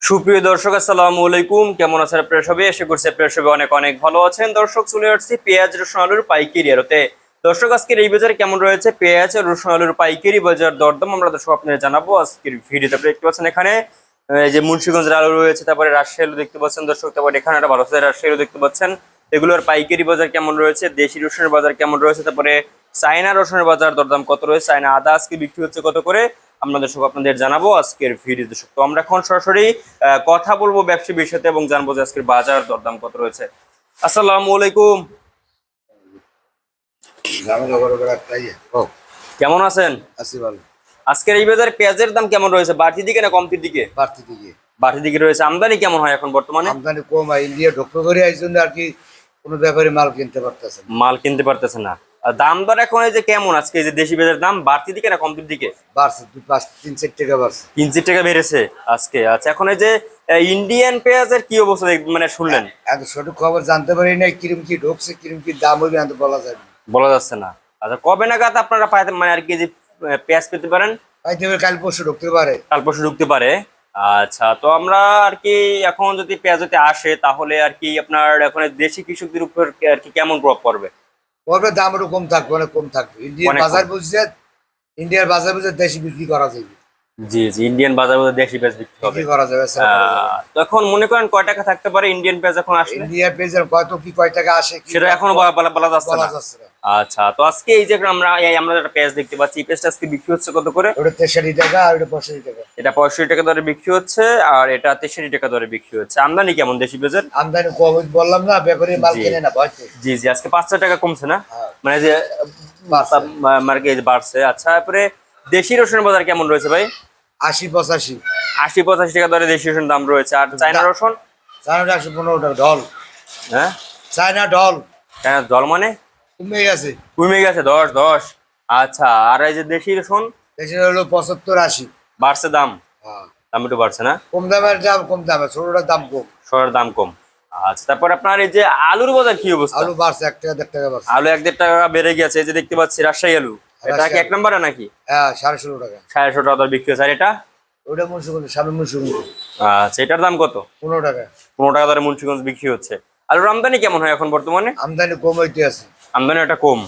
সুপ্রিয় দর্শক, আসসালামু আলাইকুম। কেমন আছেন আপনারা সবাই? আশা করছি আপনারা সবাই অনেক অনেক ভালো আছেন। দর্শক, চলে আসছি পেঁয়াজ রসুন আলুর পাইকারি আড়তে। দর্শক, আজকের এই বাজারে কেমন রয়েছে পেঁয়াজ রসুন আলুর পাইকারি বাজার দরদাম আমরা দর্শক আপনাদের জানাবো আজকের ভিডিওতে। আপনারা দেখতে পাচ্ছেন এখানে এই যে মুন্সিগঞ্জের আলু রয়েছে, তারপরে রাজশাহী আলু দেখতে পাচ্ছেন দর্শক, তারপরে এখানে একটা ভালো রাজশাহী আলু দেখতে পাচ্ছেন। এগুলোর পাইকারি বাজার কেমন রয়েছে, দেশি রসুনের বাজার কেমন রয়েছে, তারপরে চায়না রসুনের বাজার দরদাম কত রয়েছে, চায়না আদা আজকে বিক্রি হচ্ছে কত করে, আমরা দর্শক আপনাদের জানাবো আজকের ভিডিও। দর্শক, তো আমরা এখন সরাসরি কথা বলবো ব্যবসা বিষয়তে এবং জানবো যে আজকের বাজার দরদাম কত রয়েছে। আসসালামু আলাইকুম, কেমন আছেন? আজকের এই বাজারে পেঁয়াজের দাম কেমন রয়েছে, বাড়তির দিকে না কমতির দিকে? বাড়তির দিকে রয়েছে। আমদানি কেমন হয় এখন বর্তমানে? আমদানি কম, ইন্ডিয়া ঢুকলো করে এই জন্য আর কি কোনো ব্যাপারে মাল কিনতে পারতেছে না। মাল কিনতে পারতেছে না। আর দাম দর এখন এই যে কেমন আজকে এই যে দেশি পেঁয়াজের দাম বাড়তির দিকে না কমতির দিকে? বাড়ছে 2-5-3-4 টাকা বাড়ছে। 3-4 টাকা বেড়েছে আজকে। আচ্ছা, এখন এই যে ইন্ডিয়ান পেঁয়াজের কি অবস্থা মানে শুনলেন? এত সঠিক খবর জানতে পারি না, কিরম কি ঢুকছে কিরম কি দাম হইবে এত বলা যায় না। বলা যাচ্ছে না। আচ্ছা, কবে নাগাদ আপনারা পাইতে মানে আর কি যে পেঁয়াজ পেতে পারেন? পাইতে পারে কাল পরশু ঢুকতে পারে। কাল পরশু ঢুকতে পারে। আচ্ছা, তো আমরা আর কি এখন যদি পেঁয়াজ যদি আসে তাহলে আর কি আপনার এখন দেশি কৃষকদের উপর আর কি কেমন প্রভাব পড়বে? পড়বে, দাম আরো কম থাকবে, অনেক কম থাকবে। ইন্ডিয়ার অনেক বাজার কম। বুঝছে, ইন্ডিয়ার বাজার বুঝে দেশি বিক্রি করা যাবে। জি জি, ইন্ডিয়ান বাজার মধ্যে দেশি পেঁয়াজ বিক্রি হবে। বিক্রি করা যাবে, সেল করা যাবে। তো এখন মনে করেন কয় টাকা থাকতে পারে ইন্ডিয়ান পেঁয়াজ এখন আসলে? ইন্ডিয়ার পেঁয়াজের কত কি কয় টাকা আসে সেটা এখনো বলা যাচ্ছে বলা না। যাচ্ছে না। আচ্ছা, তো আজকে এই যে আমরা একটা পেঁয়াজ দেখতে পাচ্ছি, এই পেঁয়াজটা আজকে বিক্রি হচ্ছে কত করে? ওটা 63 টাকা আর ওটা 65 টাকা। এটা 65 টাকা দরে বিক্রি হচ্ছে আর এটা 63 টাকা দরে বিক্রি হচ্ছে। আমদানি কেমন দেশি পেঁয়াজের? আমদানি কম বললাম না, ব্যাপারী মাল জি। কেনে না ভয়তে। জি জি, আজকে 5 টাকা কমছে না? হ্যাঁ। মানে যে বাড়ছে। মার্কেট বাড়ছে। আচ্ছা, তারপরে দেশি রসুনের বাজার কেমন রয়েছে ভাই? 80-85। 80-85 টাকা দরে দেশি রসুন দাম রয়েছে। আর চায়না রসুন? চায়নাটা 115 টাকা ঢল। হ্যাঁ, চায়না ঢল চায়না জল মানে কমে গেছে। কমে গেছে 10-10। আচ্ছা, আর এই যে দেশি রসুন? দেশের হলো 75-80। বাড়ছে দাম? হ্যাঁ। দাম একটু বাড়ছে না? কম দামের দাম কম দামে, ছোটটার দাম কম। সোনার দাম কম। আচ্ছা, তারপর আপনার এই যে আলুর বাজার কি অবস্থা? আলু বাড়ছে 1 টাকা 1.5 টাকা বাড়ছে। আলু 1-1.5 টাকা বেড়ে গেছে। এই যে দেখতে পাচ্ছি রাজশাহী আলু, এটা কি এক নম্বরে নাকি? হ্যাঁ, 16.5 টাকা। 16.5 টাকা দর বিক্রি হচ্ছে। আর এটা? ওটা মুন্সিগঞ্জ, সামনে মুন্সিগঞ্জ। আচ্ছা, এটার দাম কত? 15 টাকা। 15 টাকা দরে মুন্সিগঞ্জ বিক্রি হচ্ছে। আলুর আমদানি কেমন হয় এখন বর্তমানে? আমদানি কম হইতে আছে, আমদানি একটা কম।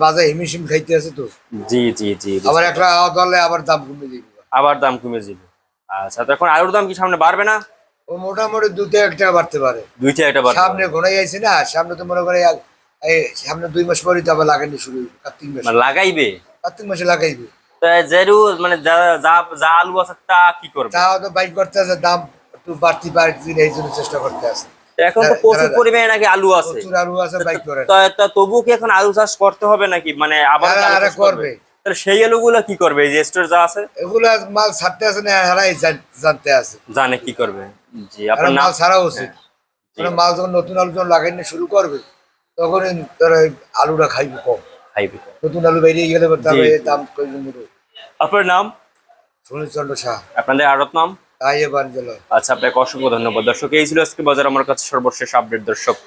বাজার হিমিশিম খাইতে আছে তো। জি জি জি, আবার একটা দলে আবার দাম কমে যাবে। আবার দাম কমে যাবে। আচ্ছা, তো এখন আলুর দাম কি সামনে বাড়বে না? ও মোটামুটি 2-1 টাকা বাড়তে পারে। 2-1 বাড়বে। সামনে ঘোড়াই আইছে না, সামনে তো মনে করে এই সামনে 2 মাস পরে তো আবার লাগানি শুরু হইবে, কার্তিক মাসে। মানে লাগাইবে? কার্তিক মাসে লাগাইবে। তা যেরু মানে যা যা যা আলু আছে তা কি করবে? তাও তো বাইক করতে আছে, দাম একটু বাড়তি বাড়তি এই জন্য চেষ্টা করতে আছে। তো এখন তো প্রচুর পরিমাণে নাকি আলু আছে। প্রচুর আলু আছে, বাইক করে না। তা তবুও কি এখন আলু চাষ করতে হবে নাকি, মানে আবার কি আলু আরে চাষ করবে? করবে। তাহলে সেই আলুগুলো কি করবে, এই যে স্টোর যা আছে? এগুলা মাল ছাড়তে আছে না, হারাই জানতে আছে। জানে কি করবে। জি, আর আপনার নাম? মাল ছাড়া উচিত। মানে মাল যখন নতুন আলু যখন লাগাইতে শুরু করবে তখন তোর আলুটা খাইবে কম। খাইবে। নতুন আলু বেরিয়ে গেলে তবে জি। দাম কইবে। আপনার নাম? সুনীলচন্দ্র শাহ, আপনাদের আড়ত নাম? তাই এবার জেলা। আচ্ছা, আপনাকে অসংখ্য ধন্যবাদ। দর্শক, এই ছিল আজকে বাজার আমার কাছে সর্বশেষ আপডেট। দর্শক।